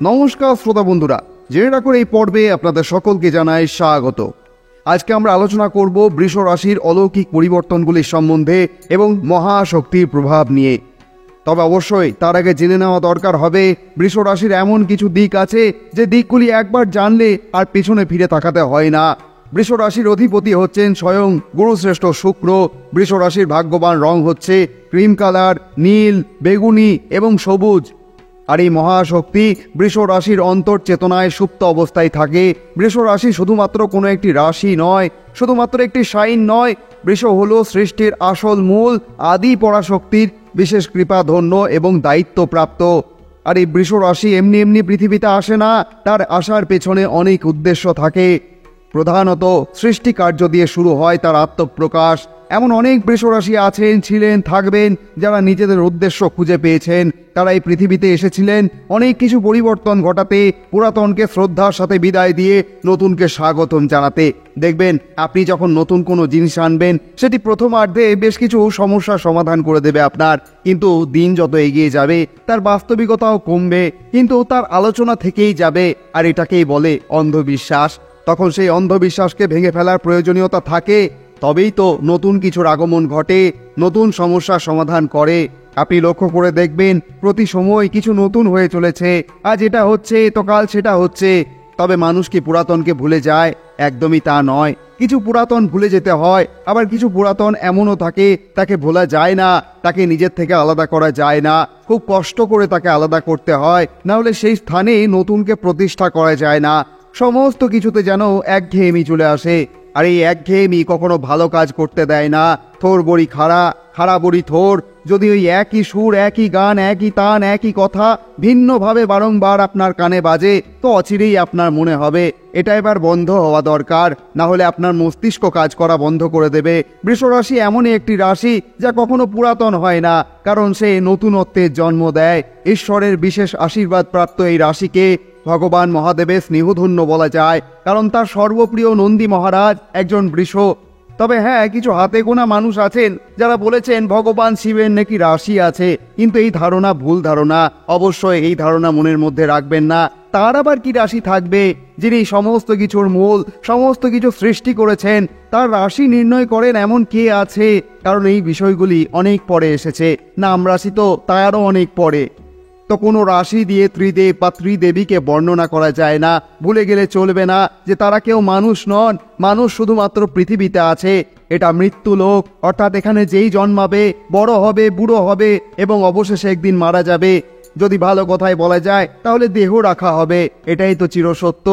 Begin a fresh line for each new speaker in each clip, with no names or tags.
নমস্কার শ্রোতা বন্ধুরা, জেনে রাখুন এই পর্বে আপনাদের সকলকে জানাই স্বাগত। আজকে আমরা আলোচনা করব বৃষ রাশির অলৌকিক পরিবর্তনগুলির সম্বন্ধে এবং মহাশক্তির প্রভাব নিয়ে। তবে অবশ্যই তার আগে জেনে নেওয়া দরকার হবে বৃষ রাশির এমন কিছু দিক আছে যে দিকগুলি একবার জানলে আর পেছনে ফিরে তাকাতে হয় না। বৃষ রাশির অধিপতি হচ্ছেন স্বয়ং গুরুশ্রেষ্ঠ শুক্র। বৃষ রাশির ভাগ্যবান রং হচ্ছে ক্রিম কালার, নীল, বেগুনি এবং সবুজ। আর এই মহাশক্তি বৃষ রাশির অন্তর চেতনায় সুপ্ত অবস্থায় থাকে। বৃষ রাশি শুধুমাত্র কোনো একটি রাশি নয়, শুধুমাত্র একটি সাইন নয়। বৃষ হলো সৃষ্টির আসল মূল, আদি পরাশক্তির বিশেষ কৃপাধন্য এবং দায়িত্বপ্রাপ্ত। আর এই বৃষ রাশি এমনি এমনি পৃথিবীতে আসে না, তার আসার পেছনে অনেক উদ্দেশ্য থাকে। প্রধানত সৃষ্টি কার্য দিয়ে শুরু হয় তার আত্মপ্রকাশ। এমন অনেক বৃষরাশি আছেন, ছিলেন, থাকবেন যারা নিজেদের উদ্দেশ্য খুঁজে পেয়েছেন। তারা এই পৃথিবীতে এসেছিলেন অনেক কিছু পরিবর্তন ঘটাতে, পুরাতনকে শ্রদ্ধার সাথে বিদায় দিয়ে নতুনকে স্বাগতম জানাতে। দেখবেন আপনি যখন নতুন কোনো জিনিস আনবেন সেটি প্রথমার্ধে বেশ কিছু সমস্যার সমাধান করে দেবে আপনার, কিন্তু দিন যত এগিয়ে যাবে তার বাস্তবিকতাও কমবে, কিন্তু তার আলোচনা থেকেই যাবে। আর এটাকেই বলে অন্ধবিশ্বাস। তখন সেই অন্ধবিশ্বাসকে ভেঙে ফেলার প্রয়োজনীয়তা থাকে, তবেই তো নতুন কিছুর আগমন ঘটে, নতুন সমস্যার সমাধান করে। আপনি লক্ষ্য করে দেখবেন প্রতি সময় কিছু নতুন হয়ে চলেছে। আজ এটা হচ্ছে তো কাল সেটা হচ্ছে। তবে মানুষ কি পুরাতনকে ভুলে যায়? একদমই তা নয়। কিছু পুরাতন ভুলে যেতে হয়, আবার কিছু পুরাতন এমনও থাকে তাকে ভোলা যায় না, তাকে নিজের থেকে আলাদা করা যায় না। খুব কষ্ট করে তাকে আলাদা করতে হয়, না হলে সেই স্থানে নতুনকে প্রতিষ্ঠা করা যায় না। সমস্ত কিছুতে যেন একঘেয়েমি চলে আসে, আর এই একঘেয়েমি কখনো ভালো কাজ করতে দেয় না। থোর বড়ি খাড়া, খাড়া বড়ি থোর। যদি ওই একই সুর, একই গান, একই তান, একই কথা ভিন্নভাবে বারংবার আপনার কানে বাজে, তো অচিরেই আপনার মনে হবে এটা এবার বন্ধ হওয়া দরকার, না হলে আপনার মস্তিষ্ক কাজ করা বন্ধ করে দেবে। বৃষ রাশি এমনই একটি রাশি যা কখনো পুরাতন হয় না, কারণ সে নতুনত্বের জন্ম দেয়। ঈশ্বরের বিশেষ আশীর্বাদ প্রাপ্ত এই রাশিকে ভগবান মহাদেবের স্নেহধন্য বলা যায়, কারণ তার সর্বপ্রিয় নন্দী মহারাজ একজন বৃষ। তবে হ্যাঁ, কিছু হাতে গোনা মানুষ আছেন যারা বলেছেন ভগবান শিবের নাকি রাশি আছে, কিন্তু এই ধারণা ভুল ধারণা। অবশ্যই এই ধারণা মনের মধ্যে রাখবেন না। তার আবার কি রাশি থাকবে? যিনি সমস্ত কিছুর মূল, সমস্ত কিছু সৃষ্টি করেছেন, তার রাশি নির্ণয় করেন এমন কে আছে? কারণ এই বিষয়গুলি অনেক পরে এসেছে। নাম রাশি তো তারও অনেক পরে। তো কোনো রাশি দিয়ে ত্রিদেব বা ত্রিদেবীকে বর্ণনা করা যায় না। ভুলে গেলে চলবে না যে তারা কেউ মানুষ নন। মানুষ শুধুমাত্র পৃথিবীতে আছে। এটা মৃত্যু লোক, অর্থাৎ এখানে যেই জন্মাবে, বড় হবে, বুড়ো হবে এবং অবশেষে একদিন মারা যাবে। যদি ভালো কথায় বলা যায় তাহলে দেহ রাখা হবে। এটাই তো চিরসত্য।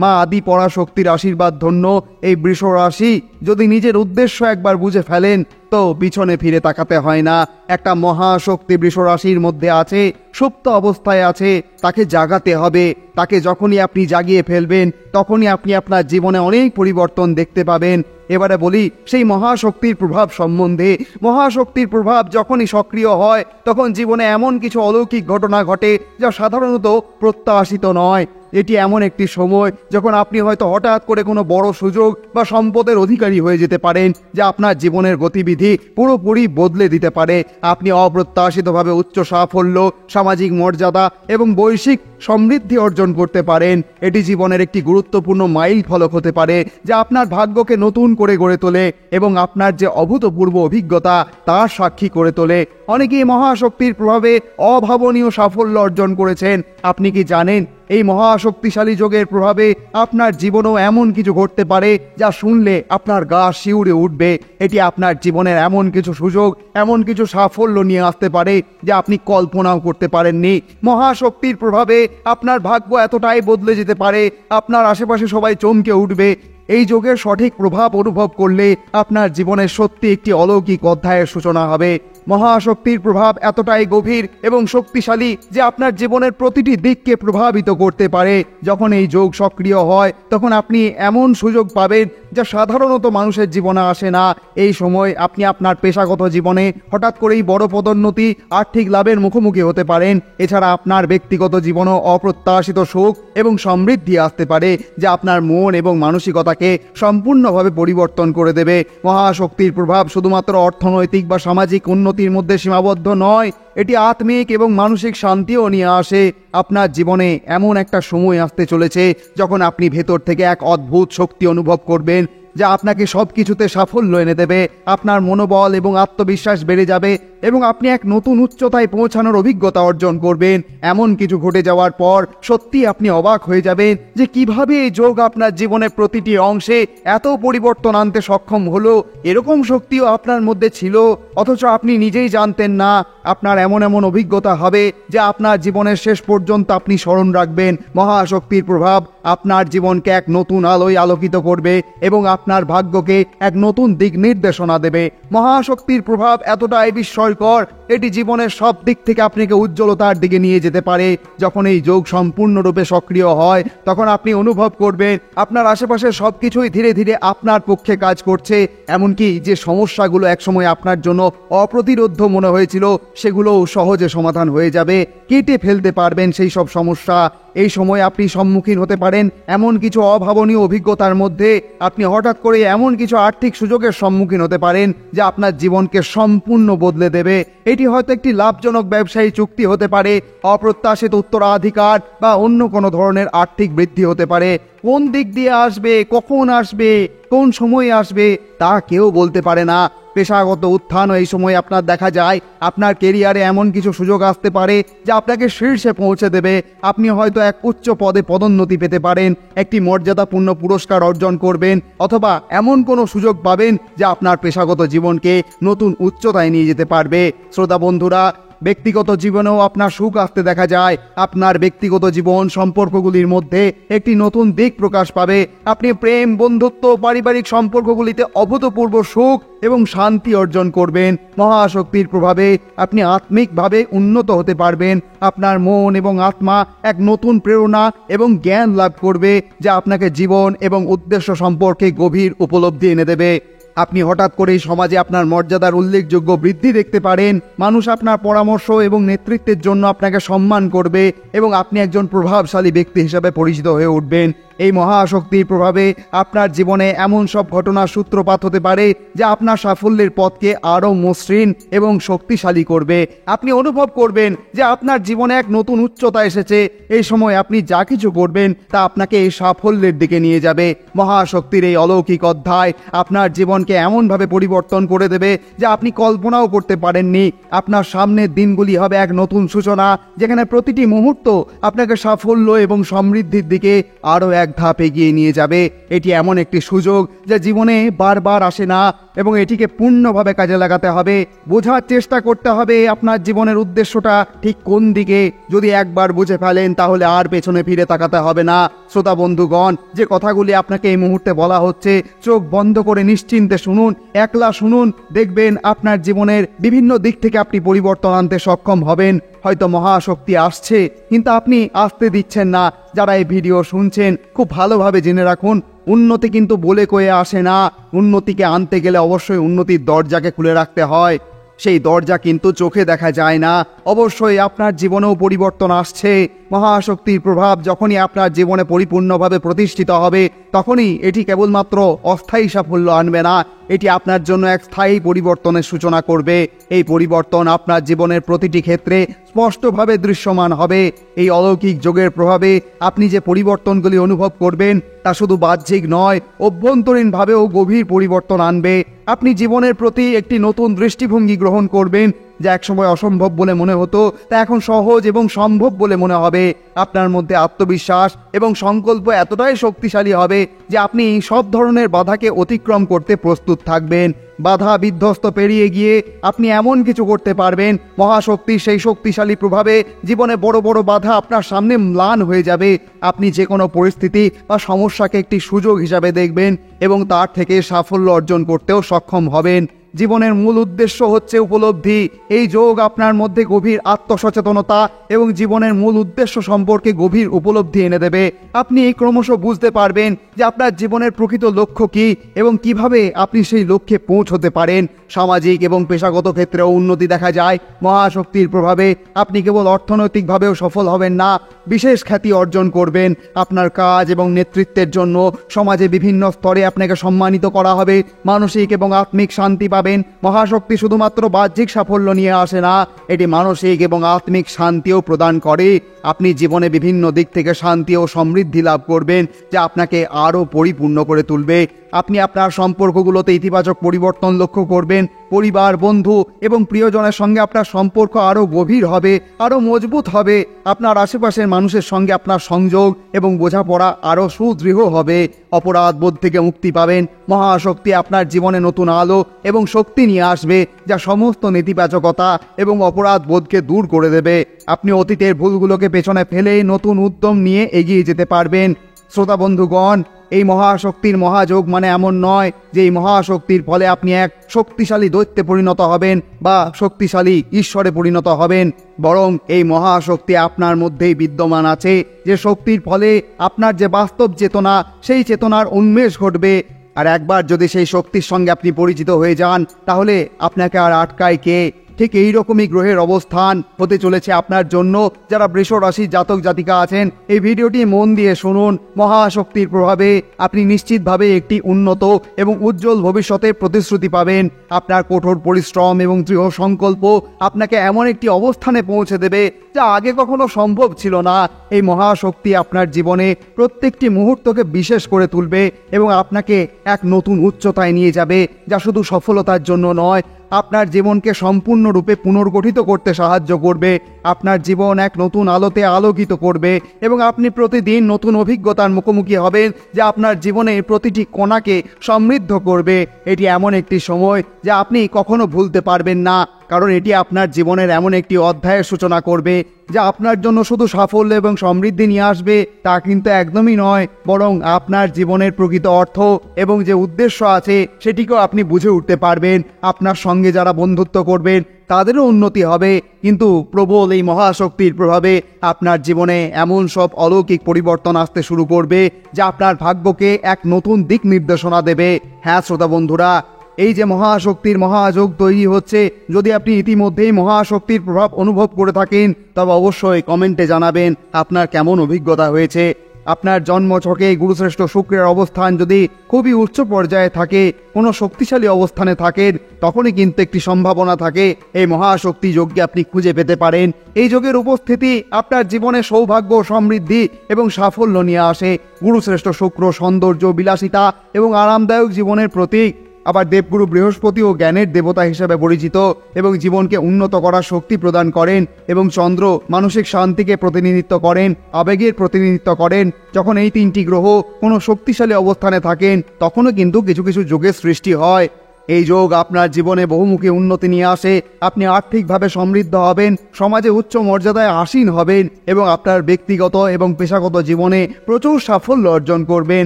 মা আদি পরাশক্তির আশীর্বাদ ধন্য এই বৃষ রাশি যদি নিজের উদ্দেশ্য একবার বুঝে ফেলেন, তো পিছনে ফিরে তাকাতে হয় না। একটা মহাশক্তি বৃষ রাশির মধ্যে আছে, সুপ্ত অবস্থায় আছে, তাকে জাগাতে হবে। তাকে যখনই আপনি জাগিয়ে ফেলবেন, তখনই আপনি আপনার জীবনে অনেক পরিবর্তন দেখতে পাবেন। এবারে বলি সেই মহাশক্তির প্রভাব সম্বন্ধে। মহাশক্তির প্রভাব যখনই সক্রিয় হয়, তখন জীবনে এমন কিছু অলৌকিক ঘটনা ঘটে যা সাধারণত প্রত্যাশিত নয়। এটি এমন একটি সময় যখন আপনি হয়তো হঠাৎ করে কোনো বড় সুযোগ বা সম্পদের অধিকারী হয়ে যেতে পারেন, যা আপনার জীবনের গতিবিধি পুরোপুরি বদলে দিতে পারে। আপনি অপ্রত্যাশিতভাবে উচ্চ সাফল্য, সামাজিক মর্যাদা এবং বৈশ্বিক সমৃদ্ধি অর্জন করতে পারেন। এটি জীবনের একটি গুরুত্বপূর্ণ মাইল ফলক হতে পারে, যা আপনার ভাগ্যকে নতুন করে গড়ে তোলে এবং আপনার যে অভূতপূর্ব অভিজ্ঞতা তার সাক্ষী করে তোলে। অনেকেই মহাশক্তির প্রভাবে অভাবনীয় সাফল্য অর্জন করেছেন। আপনি কি জানেন এই মহাশক্তিশালী যোগের প্রভাবে আপনার জীবনেও এমন কিছু ঘটতে পারে যা শুনলে আপনার গা শিউরে উঠবে? এটি আপনার জীবনের এমন কিছু সুযোগ, এমন কিছু সাফল্য নিয়ে আসতে পারে যা আপনি কল্পনাও করতে পারেননি। মহাশক্তির প্রভাবে আপনার ভাগ্য এতটাই বদলে যেতে পারে, আপনার আশেপাশে সবাই চমকে উঠবে। এই যোগের সঠিক প্রভাব অনুভব করলে আপনার জীবনের সত্যি একটি অলৌকিক অধ্যায়ের সূচনা হবে। মহাশক্তির প্রভাব এতটাই গভীর এবং শক্তিশালী যে আপনার জীবনের প্রতিটি দিককে প্রভাবিত করতে পারে। যখন এই যোগ সক্রিয় হয়, তখন আপনি এমন সুযোগ পাবেন যা সাধারণত মানুষের জীবনে আসে না। এই সময় আপনি আপনার পেশাগত জীবনে হঠাৎ করেই বড় পদোন্নতি, আর্থিক লাভের মুখোমুখি হতে পারেন। এছাড়া আপনার ব্যক্তিগত জীবনেও অপ্রত্যাশিত সুখ এবং সমৃদ্ধি আসতে পারে, যা আপনার মন এবং মানসিকতাকে সম্পূর্ণভাবে পরিবর্তন করে দেবে। মহাশক্তির প্রভাব শুধুমাত্র অর্থনৈতিক বা সামাজিক উন্নতি উন্নতির মধ্যে সীমাবদ্ধ নয়, এটি আত্মিক এবং মানসিক শান্তিও নিয়ে আসে। আপনার জীবনে এমন একটা সময় আসতে চলেছে যখন আপনি ভেতর থেকে এক অদ্ভুত শক্তি অনুভব করবেন, যা আপনাকে সব কিছুতে সাফল্য এনে দেবে। আপনার মনোবল এবং আত্মবিশ্বাস বেড়ে যাবে এবং আপনি এক নতুন উচ্চতায় পৌঁছানোর অভিজ্ঞতা অর্জন করবেন। এমন কিছু ঘটে যাওয়ার পর সত্যি আপনি অবাক হয়ে যাবেন যে কিভাবে এই যোগ আপনার জীবনের প্রতিটি অংশে এত পরিবর্তন আনতে সক্ষম হলো। এরকম শক্তিও আপনার মধ্যে ছিল, অথচ আপনি নিজেই জানতেন না। আপনার এমন এমন অভিজ্ঞতা হবে যে আপনার জীবনের শেষ পর্যন্ত আপনি স্মরণ রাখবেন। মহাশক্তির প্রভাব আপনার জীবনকে এক নতুন আলোয় আলোকিত করবে এবং আপনার ভাগ্যকে এক নতুন দিক নির্দেশনা দেবে। মহাশক্তির প্রভাব এতটাই বিস্ময়কর, এটি জীবনের সব দিক থেকে আপনাকে উজ্জ্বলতার দিকে নিয়ে যেতে পারে। যখন এই যোগ সম্পূর্ণরূপে সক্রিয় হয়, তখন আপনি অনুভব করবেন আপনার আশেপাশে সবকিছুই ধীরে ধীরে আপনার পক্ষে কাজ করছে। এমনকি যে সমস্যাগুলো একসময় আপনার জন্য অপ্রতিরোধ্য মনে হয়েছিল, সেগুলোও সহজে সমাধান হয়ে যাবে। কেটে ফেলতে পারবেন সেই সব সমস্যা। এই সময় আপনি সম্মুখীন হতে পারেন এমন কিছু অভাবনীয় অভিজ্ঞতার মধ্যে। আপনি হঠাৎ করে এমন কিছু আর্থিক সুযোগের সম্মুখীন হতে পারেন যা আপনার জীবনকে সম্পূর্ণ বদলে দেবে। এটি হয়তো একটি লাভজনক ব্যবসায়ী চুক্তি হতে পারে, অপ্রত্যাশিত উত্তরাধিকার বা অন্য কোনো ধরনের আর্থিক বৃদ্ধি হতে পারে। কোন দিক দিয়ে আসবে, কখন আসবে, কোন সময় আসবে তা কেউ বলতে পারে না। পেশাগত উত্থানও এই সময় আপনার দেখা যায়। আপনার কেরিয়ারে এমন কিছু সুযোগ আসতে পারে যা আপনাকে শীর্ষে পৌঁছে দেবে। আপনি হয়তো এক উচ্চ পদে পদোন্নতি পেতে পারেন, একটি মর্যাদাপূর্ণ পুরস্কার অর্জন করবেন, অথবা এমন কোনো সুযোগ পাবেন যা আপনার পেশাগত জীবনকে নতুন উচ্চতায় নিয়ে যেতে পারবে। শ্রোতা বন্ধুরা, ব্যক্তিগত জীবনেও আপনার সুখ আসতে দেখা যায়। আপনার ব্যক্তিগত জীবন সম্পর্কগুলির মধ্যে একটি নতুন দিক প্রকাশ পাবে। আপনি প্রেম, বন্ধুত্ব, পারিবারিক সম্পর্কগুলিতে অভূতপূর্ব সুখ এবং শান্তি অর্জন করবেন। মহাশক্তির প্রভাবে আপনি আত্মিকভাবে উন্নত হতে পারবেন। আপনার মন এবং আত্মা এক নতুন প্রেরণা এবং জ্ঞান লাভ করবে, যা আপনাকে জীবন এবং উদ্দেশ্য সম্পর্কে গভীর উপলব্ধি এনে দেবে। আপনি হঠাৎ করেই সমাজে আপনার মর্যাদার উল্লেখযোগ্য বৃদ্ধি দেখতে পারেন। মানুষ আপনার পরামর্শ এবং নেতৃত্বের জন্য আপনাকে সম্মান করবে এবং আপনি একজন প্রভাবশালী ব্যক্তি হিসেবে পরিচিত হয়ে উঠবেন। এই মহাশক্তির প্রভাবে আপনার জীবনে এমন সব ঘটনার সূত্রপাত হতে পারে যা আপনার সাফল্যের পথকে আরও মসৃণ এবং শক্তিশালী করবে। আপনি অনুভব করবেন যে আপনার জীবনে এক নতুন উচ্চতা এসেছে। এই সময় আপনি যা কিছু করবেন তা আপনাকে এই সাফল্যের দিকে নিয়ে যাবে। মহাশক্তির এই অলৌকিক অধ্যায় আপনার জীবনকে এমনভাবে পরিবর্তন করে দেবে যা আপনি কল্পনাও করতে পারেননি। আপনার সামনের দিনগুলি হবে এক নতুন সূচনা, যেখানে প্রতিটি মুহূর্ত আপনাকে সাফল্য এবং সমৃদ্ধির দিকে আরও এক ধাপ এগিয়ে নিয়ে যাবে। এটি এমন একটি সুযোগ যা জীবনে বারবার আসে না এবং এটিকে পূর্ণভাবে কাজে লাগাতে হবে। বোঝার চেষ্টা করতে হবে আপনার জীবনের উদ্দেশ্যটা ঠিক কোন দিকে। যদি একবার বুঝে ফেলেন তাহলে আর পেছনে ফিরে তাকাতে হবে না। শ্রোতা বন্ধুগণ, যে কথাগুলি আপনাকে এই মুহূর্তে বলা হচ্ছে, চোখ বন্ধ করে নিশ্চিন্তে শুনুন, একলা শুনুন। দেখবেন আপনার জীবনের বিভিন্ন দিক থেকে আপনি পরিবর্তন আনতে সক্ষম হবেন। হয়তো মহাশক্তি আসছে, কিন্তু আপনি আসতে দিচ্ছেন না। যারা এই ভিডিও শুনছেন, খুব ভালোভাবে জেনে রাখুন, উন্নতি কিন্তু বলে কয়ে আসে না। উন্নতিকে আনতে গেলে অবশ্যই উন্নতির দরজাকে খুলে রাখতে হয়। সেই দরজা কিন্তু চোখে দেখা যায় না। অবশ্যই আপনার জীবনেও পরিবর্তন আসছে। মহাশক্তির প্রভাব যখনই আপনার জীবনে পরিপূর্ণভাবে প্রতিষ্ঠিত হবে, তখনই এটি কেবলমাত্র অস্থায়ী সাফল্য আনবে না, এটি আপনার জন্য এক স্থায়ী পরিবর্তনের সূচনা করবে। এই পরিবর্তন আপনার জীবনের প্রতিটি ক্ষেত্রে স্পষ্টভাবে দৃশ্যমান হবে। এই অলৌকিক যোগের প্রভাবে আপনি যে পরিবর্তনগুলি অনুভব করবেন তা শুধু বাহ্যিক নয়, অভ্যন্তরীণভাবেও গভীর পরিবর্তন আনবে। আপনি জীবনের প্রতি একটি নতুন দৃষ্টিভঙ্গি গ্রহণ করবেন। যা একসময় অসম্ভব বলে মনে হতো, তা এখন সহজ এবং সম্ভব বলে মনে হবে। আপনার মধ্যে আত্মবিশ্বাস এবং সংকল্প এতটাই শক্তিশালী হবে যে আপনি সব ধরনের বাধাকে অতিক্রম করতে প্রস্তুত থাকবেন। বাধা বিধ্বস্ত পেরিয়ে গিয়ে আপনি এমন কিছু করতে পারবেন, মহাশক্তির সেই শক্তিশালী প্রভাবে জীবনে বড় বড় বাধা আপনার সামনে ম্লান হয়ে যাবে। আপনি যে কোনো পরিস্থিতি বা সমস্যাকে একটি সুযোগ হিসাবে দেখবেন এবং তার থেকে সাফল্য অর্জন করতেও সক্ষম হবেন। জীবনের মূল উদ্দেশ্য হচ্ছে উপলব্ধি। এই যোগ আপনার মধ্যে গভীর আত্মসচেতনতা এবং জীবনের মূল উদ্দেশ্য সম্পর্কে গভীর উপলব্ধি এনে দেবে। আপনি ক্রমশ বুঝতে পারবেন যে আপনার জীবনের প্রকৃত লক্ষ্য কী এবং কিভাবে আপনি সেই লক্ষ্যে পৌঁছতে পারেন। সামাজিক এবং পেশাগত ক্ষেত্রেও উন্নতি দেখা যায়। মহাশক্তির প্রভাবে আপনি কেবল অর্থনৈতিকভাবেও সফল হবেন না, বিশেষ খ্যাতি অর্জন করবেন। আপনার কাজ এবং নেতৃত্বের জন্য সমাজে বিভিন্ন স্তরে আপনাকে সম্মানিত করা হবে। মানসিক এবং আত্মিক শান্তি পাবেন। মহাশক্তি শুধুমাত্র বাহ্যিক সাফল্য নিয়ে আসে না, এটি মানসিক এবং আত্মিক শান্তিও প্রদান করে। আপনি জীবনে বিভিন্ন দিক থেকে শান্তি ও সমৃদ্ধি লাভ করবেন, যা আপনাকে আরও পরিপূর্ণ করে তুলবে। আপনি আপনার সম্পর্কগুলোতে ইতিবাচক পরিবর্তন লক্ষ্য করবেন। পরিবার, বন্ধু এবং প্রিয়জনের সঙ্গে আপনার সম্পর্ক আরও গভীর হবে, আরও মজবুত হবে। আপনার আশেপাশের মানুষের সঙ্গে আপনার সংযোগ এবং বোঝাপড়া আরও সুদৃঢ় হবে। অপরাধ বোধ থেকে মুক্তি পাবেন। মহাশক্তি আপনার জীবনে নতুন আলো এবং শক্তি নিয়ে আসবে, যা সমস্ত নেতিবাচকতা এবং অপরাধ বোধকে দূর করে দেবে। আপনি অতীতের ভুলগুলোকে পেছনে ফেলে নতুন উদ্যম নিয়ে এগিয়ে যেতে পারবেন। শ্রোতা বন্ধুগণ, এই মহাশক্তির মহাযোগ মানে এমন নয় যে এই মহাশক্তির ফলে আপনি এক শক্তিশালী দৈত্যে পরিণত হবেন বা শক্তিশালী ঈশ্বরে পরিণত হবেন, বরং এই মহাশক্তি আপনার মধ্যেই বিদ্যমান আছে, যে শক্তির ফলে আপনার যে বাস্তব চেতনা, সেই চেতনার উন্মেষ ঘটবে। আর একবার যদি সেই শক্তির সঙ্গে আপনি পরিচিত হয়ে যান, তাহলে আপনাকে আর আটকায় কে? ঠিক এই রকমই গ্রহের অবস্থান হতে চলেছে আপনার জন্য। যারা বৃষ রাশির জাতক জাতিকা আছেন, এই ভিডিওটি মন দিয়ে শুনুন। মহাশক্তির প্রভাবে আপনি নিশ্চিতভাবে একটি উন্নত এবং উজ্জ্বল ভবিষ্যতের প্রতিশ্রুতি পাবেন। আপনার কঠোর পরিশ্রম এবং দৃঢ় সংকল্প আপনাকে এমন একটি অবস্থানে পৌঁছে দেবে, যা আগে কখনো সম্ভব ছিল না। এই মহাশক্তি আপনার জীবনে প্রত্যেকটি মুহূর্তকে বিশেষ করে তুলবে এবং আপনাকে এক নতুন উচ্চতায় নিয়ে যাবে, যা শুধু সফলতার জন্য নয়, আপনার জীবনকে সম্পূর্ণরূপে পুনর্গঠিত করতে সাহায্য করবে। আপনার জীবন এক নতুন আলোতে আলোকিত করবে এবং আপনি প্রতিদিন নতুন অভিজ্ঞতার মুখোমুখি হবেন, যা আপনার জীবনের প্রতিটি কণাকে সমৃদ্ধ করবে। এটি এমন একটি সময় যা আপনি কখনো ভুলতে পারবেন না, কারণ এটি আপনার জীবনের এমন একটি অধ্যায়ের সূচনা করবে, যা আপনার জন্য শুধু সাফল্য এবং সমৃদ্ধি নিয়ে আসবে তা কিন্তু একদমই নয়, বরং আপনার জীবনের প্রকৃত অর্থ এবং যে উদ্দেশ্য আছে সেটিকেও আপনি বুঝে উঠতে পারবেন। আপনার সঙ্গে যারা বন্ধুত্ব করবেন তাদেরও উন্নতি হবে। কিন্তু প্রবল এই মহাশক্তির প্রভাবে আপনার জীবনে এমন সব অলৌকিক পরিবর্তন আসতে শুরু করবে, যা আপনার ভাগ্যকে এক নতুন দিক নির্দেশনা দেবে। হ্যাঁ শ্রোতা বন্ধুরা, এই যে মহাশক্তির মহাযোগ তৈরি হচ্ছে, যদি আপনি ইতিমধ্যেই মহাশক্তির প্রভাব অনুভব করে থাকেন, তবে অবশ্যই কমেন্টে জানাবেন আপনার কেমন অভিজ্ঞতা হয়েছে। আপনার জন্মছকে গুরুশ্রেষ্ঠ শুক্রের অবস্থান যদি খুবই উচ্চ পর্যায়ে থাকে, কোনো শক্তিশালী অবস্থানে থাকেন, তখনই কিন্তু একটি সম্ভাবনা থাকে এই মহাশক্তি যোগকে আপনি খুঁজে পেতে পারেন। এই যোগের উপস্থিতি আপনার জীবনে সৌভাগ্য, সমৃদ্ধি এবং সাফল্য নিয়ে আসে। গুরুশ্রেষ্ঠ শুক্র সৌন্দর্য, বিলাসিতা এবং আরামদায়ক জীবনের প্রতীক। আবার দেবগুরু বৃহস্পতিও জ্ঞানের দেবতা হিসেবে পরিচিত এবং জীবনকে উন্নত করার শক্তি প্রদান করেন। এবং চন্দ্র মানসিক শান্তিকে প্রতিনিধিত্ব করেন, আবেগের প্রতিনিধিত্ব করেন। যখন এই তিনটি গ্রহ কোনো শক্তিশালী অবস্থানে থাকেন, তখনও কিন্তু কিছু কিছু যোগের সৃষ্টি হয়। এই যোগ আপনার জীবনে বহুমুখী উন্নতি নিয়ে আসে। আপনি আর্থিকভাবে সমৃদ্ধ হবেন, সমাজে উচ্চ মর্যাদায় আসীন হবেন এবং আপনার ব্যক্তিগত এবং পেশাগত জীবনে প্রচুর সাফল্য অর্জন করবেন।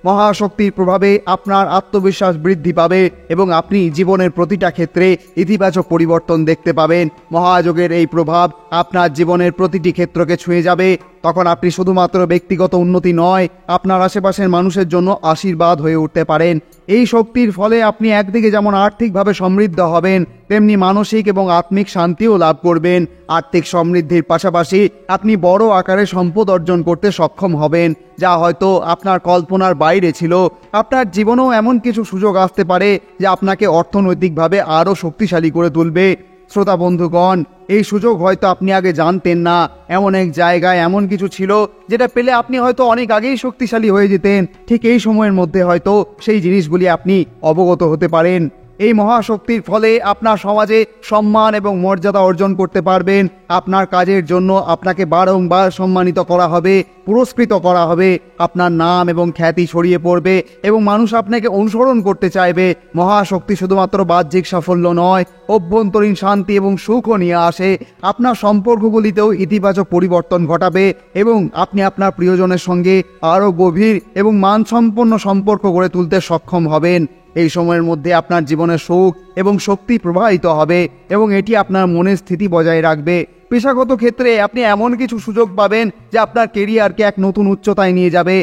মহাশক্তির প্রভাবে আপনার আত্মবিশ্বাস বৃদ্ধি পাবে এবং আপনি জীবনের প্রতিটা ক্ষেত্রে ইতিবাচক পরিবর্তন দেখতে পাবেন। মহাযোগের এই প্রভাব আপনার জীবনের প্রতিটি ক্ষেত্রকে ছুঁয়ে যাবে। তখন আপনি শুধুমাত্র ব্যক্তিগত উন্নতি নয়, আপনার আশেপাশের মানুষের জন্য আশীর্বাদ হয়ে উঠতে পারেন। এই শক্তির ফলে আপনি একদিকে যেমন আর্থিকভাবে সমৃদ্ধ হবেন, তেমনি মানসিক এবং আত্মিক শান্তিও লাভ করবেন। আর্থিক সমৃদ্ধির পাশাপাশি আপনি বড় আকারে সম্পদ অর্জন করতে সক্ষম হবেন, যা হয়তো আপনার কল্পনার বাইরে ছিল। আপনার জীবনেও এমন কিছু সুযোগ আসতে পারে যা আপনাকে অর্থনৈতিকভাবে আরও শক্তিশালী করে তুলবে। শ্রোতা বন্ধুগণ, এই সুযোগ হয়তো আপনি আগে জানতেন না। এমন এক জায়গায় এমন কিছু ছিল যেটা পেলে আপনি হয়তো অনেক আগেই শক্তিশালী হয়ে যেতেন। ঠিক এই সময়ের মধ্যে হয়তো সেই জিনিসগুলি আপনি অবগত হতে পারেন। এই মহাশক্তির ফলে আপনার সমাজে সম্মান এবং মর্যাদা অর্জন করতে পারবেন। আপনার কাজের জন্য আপনাকে বারংবার সম্মানিত করা হবে, পুরস্কৃত করা হবে। আপনার নাম এবং খ্যাতি ছড়িয়ে পড়বে এবং মানুষ আপনাকে অনুসরণ করতে চাইবে। মহাশক্তি শুধুমাত্র বাহ্যিক সাফল্য নয়, অভ্যন্তরীণ শান্তি এবং সুখও নিয়ে আসে। আপনার সম্পর্কগুলিতেও ইতিবাচক পরিবর্তন ঘটাবে এবং আপনি আপনার প্রিয়জনের সঙ্গে আরও গভীর এবং মানসম্পন্ন সম্পর্ক গড়ে তুলতে সক্ষম হবেন। এই সময়ের মধ্যে আপনার জীবনে সুখ এবং শক্তি প্রবাহিত হবে এবং এটি আপনার মনের স্থিতি বজায় রাখবে। পেশাগত ক্ষেত্রে আপনি এমন কিছু সুযোগ পাবেন যা আপনার কেরিয়ারকে এক নতুন উচ্চতায় নিয়ে যাবে।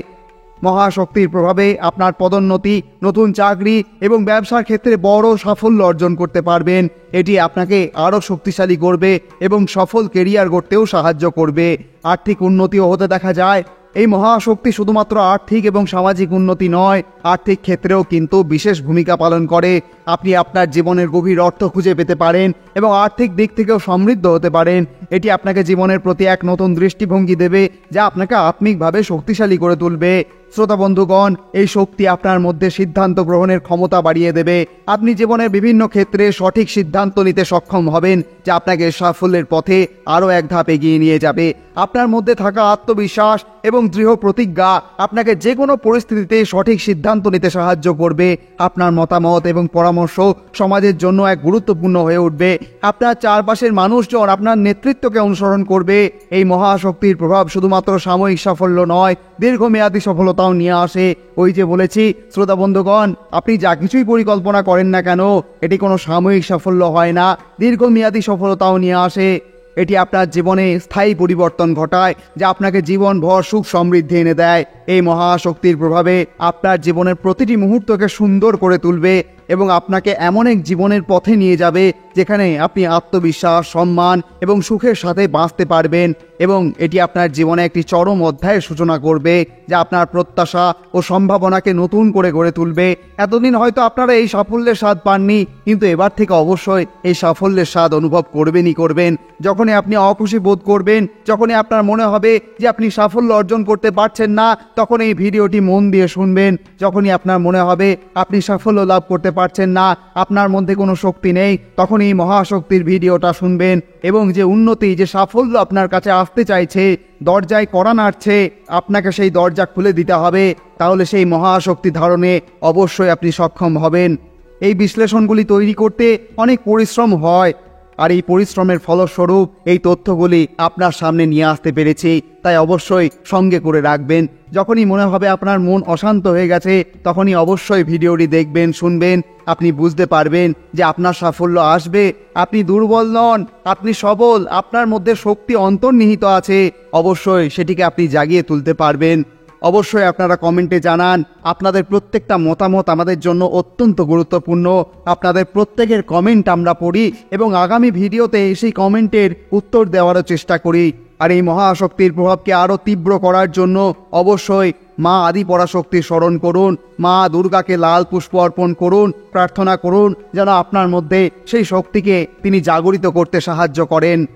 মহাশক্তির প্রভাবে আপনার পদোন্নতি, নতুন চাকরি এবং ব্যবসার ক্ষেত্রে বড় সাফল্য অর্জন করতে পারবেন। এটি আপনাকে আরও শক্তিশালী করবে এবং সফল কেরিয়ার গড়তেও সাহায্য করবে। আর্থিক উন্নতিও হতে দেখা যায়। এই মহাশক্তি শুধুমাত্র আর্থিক এবং সামাজিক উন্নতি নয়, আর্থিক ক্ষেত্রেও কিন্তু বিশেষ ভূমিকা পালন করে। আপনি আপনার জীবনের গভীর অর্থ খুঁজে পেতে পারেন এবং আর্থিক দিক থেকেও সমৃদ্ধ হতে পারেন। এটি আপনাকে জীবনের প্রতি এক নতুন দৃষ্টিভঙ্গি দেবে, যা আপনাকে আত্মিকভাবে শক্তিশালী করে তুলবে। শ্রোতা বন্ধুগণ, এই শক্তি আপনার মধ্যে সিদ্ধান্ত গ্রহণের ক্ষমতা বাড়িয়ে দেবে। আপনি জীবনের বিভিন্ন ক্ষেত্রে সঠিক সিদ্ধান্ত নিতে সক্ষম হবেন, যা আপনাকে সাফল্যের পথে আরও এক ধাপ এগিয়ে নিয়ে যাবে। আপনার মধ্যে থাকা আত্মবিশ্বাস এবং দৃঢ় প্রতিজ্ঞা আপনাকে যে কোনো পরিস্থিতিতে সঠিক সিদ্ধান্ত নিতে সাহায্য করবে। আপনার মতামত এবং পরামর্শ সমাজের জন্য এক গুরুত্বপূর্ণ হয়ে উঠবে। আপনার চারপাশের মানুষজন আপনার নেতৃত্বকে অনুসরণ করবে। এই মহাশক্তির প্রভাব শুধুমাত্র সাময়িক সাফল্য নয়, দীর্ঘমেয়াদী সফলতাও নিয়ে আসে। ওই যে বলেছি শ্রোতা বন্ধুগণ, আপনি যা কিছুই পরিকল্পনা করেন না কেন, এটি কোনো সাময়িক সাফল্য হয় না, দীর্ঘমেয়াদী সফলতাও নিয়ে আসে। এটি আপনার জীবনে স্থায়ী পরিবর্তন ঘটায়, যা আপনাকে জীবনভর সুখ সমৃদ্ধি এনে দেয়। এই মহাশক্তির প্রভাবে আপনার জীবনের প্রতিটি মুহূর্তকে সুন্দর করে তুলবে এবং আপনাকে এমন এক জীবনের পথে নিয়ে যাবে যেখানে আপনি আত্মবিশ্বাস, সম্মান এবং সুখের সাথে বাঁচতে পারবেন। এবং এটি আপনার জীবনে একটি চরম অধ্যায়ের সূচনা করবে, যা আপনার প্রত্যাশা ও সম্ভাবনাকে নতুন করে গড়ে তুলবে। এতদিন হয়তো আপনারা এই সাফল্যের স্বাদ পাননি, কিন্তু এবার থেকে অবশ্যই এই সাফল্যের স্বাদ অনুভব করবেনই করবেন। যখনই আপনি অখুশি বোধ করবেন, যখনই আপনার মনে হবে যে আপনি সাফল্য অর্জন করতে পারছেন না, তখন এই ভিডিওটি মন দিয়ে শুনবেন। যখনই আপনার মনে হবে আপনি সাফল্য লাভ করতে পারছেন না, আপনার মধ্যে কোনো শক্তি নেই, তখন এই মহাশক্তির ভিডিওটা শুনবেন। এবং যে উন্নতি, যে সাফল্য আপনার কাছে আসতে চাইছে, দরজায় কড়া নাড়ছে, আপনাকে সেই দরজা খুলে দিতে হবে। তাহলে সেই মহাশক্তি ধারণে অবশ্যই আপনি সক্ষম হবেন। এই বিশ্লেষণগুলি তৈরি করতে অনেক পরিশ্রম হয়, আর এই পরিশ্রমের ফলস্বরূপ এই তথ্যগুলি আপনার সামনে নিয়ে আসতে পেরেছি। তাই অবশ্যই সঙ্গে করে রাখবেন। যখনই মনে হবে আপনার মন অশান্ত হয়ে গেছে, তখনই অবশ্যই ভিডিওটি দেখবেন, শুনবেন। আপনি বুঝতে পারবেন যে আপনার সাফল্য আসবে। আপনি দুর্বল নন, আপনি সবল। আপনার মধ্যে শক্তি অন্তর্নিহিত আছে। অবশ্যই সেটিকে আপনি জাগিয়ে তুলতে পারবেন। অবশ্যই আপনারা কমেন্টে জানান। আপনাদের প্রত্যেকটা মতামত আমাদের জন্য অত্যন্ত গুরুত্বপূর্ণ। আপনাদের প্রত্যেকের কমেন্ট আমরা পড়ি এবং আগামী ভিডিওতে সেই কমেন্টের উত্তর দেওয়ারও চেষ্টা করি। আর এই মহাশক্তির প্রভাবকে আরও তীব্র করার জন্য অবশ্যই মা আদি পরাশক্তির স্মরণ করুন। মা দুর্গাকে লাল পুষ্প অর্পণ করুন, প্রার্থনা করুন যেন আপনার মধ্যে সেই শক্তিকে তিনি জাগরিত করতে সাহায্য করেন।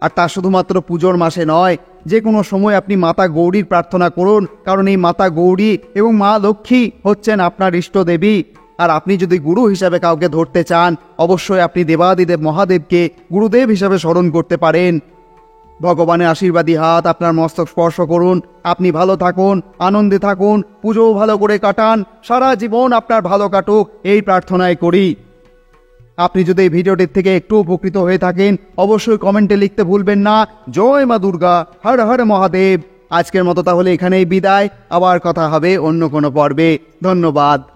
আর তা শুধুমাত্র পুজোর মাসে নয়, যে কোনো সময় আপনি মাতা গৌরীর প্রার্থনা করুন, কারণ এই মাতা গৌরী এবং মা লক্ষ্মী হচ্ছেন আপনার ইষ্টদেবী। আর আপনি যদি গুরু হিসাবে কাউকে ধরতে চান, অবশ্যই আপনি দেবাদিদেব মহাদেবকে গুরুদেব হিসাবে স্মরণ করতে পারেন। ভগবানের আশীর্বাদী হাত আপনার মস্তক স্পর্শ করুন। আপনি ভালো থাকুন, আনন্দে থাকুন, পুজোও ভালো করে কাটান, সারা জীবন আপনার ভালো কাটুক, এই প্রার্থনাই করি। আপনি যদি এই ভিডিওটির থেকে একটু উপকৃত হয়ে থাকেন, অবশ্যই কমেন্টে লিখতে ভুলবেন না, জয় মা দুর্গা, হর হর মহাদেব। আজকের মতো তাহলে এখানেই বিদায়। আবার কথা হবে অন্য কোনো পর্বে। ধন্যবাদ।